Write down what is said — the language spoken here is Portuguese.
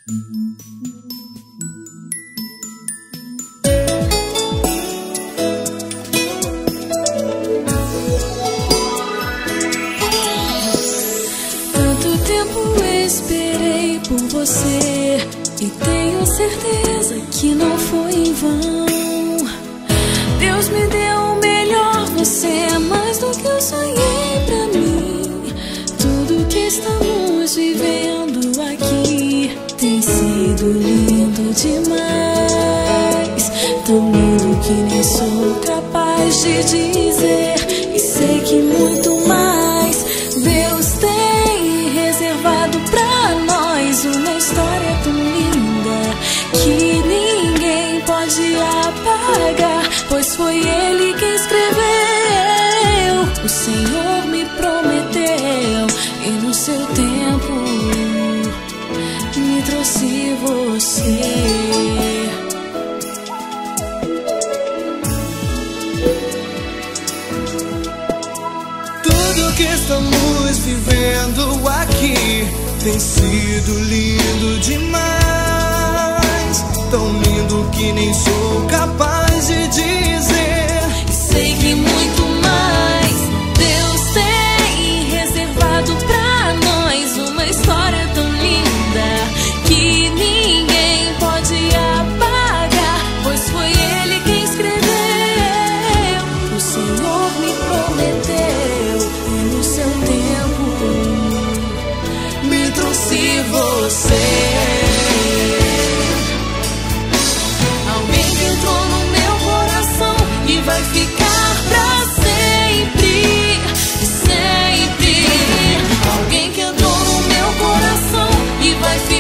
Tanto tempo esperei por você e tenho certeza que não foi em vão. Deus me deu o melhor, você é mais do que eu sonhei pra mim. Tudo que estamos vivendo aqui tem sido lindo demais, tão lindo que nem sou capaz de dizer. E sei que muito mais Deus tem reservado pra nós, uma história tão linda que ninguém pode apagar, pois foi Ele quem escreveu. O Senhor me prometeu e no seu tempo me trouxe você. Tudo que estamos vivendo aqui tem sido lindo demais, tão lindo que nem sou capaz de dizer. E sei que muito mais Deus tem reservado pra nós, uma história tão linda que ninguém pode apagar, pois foi Ele quem escreveu. O Senhor me prometeu e no seu tempo me trouxe você. Alguém que entrou no meu coração e vai ficar pra sempre, sempre. Alguém que entrou no meu coração e vai ficar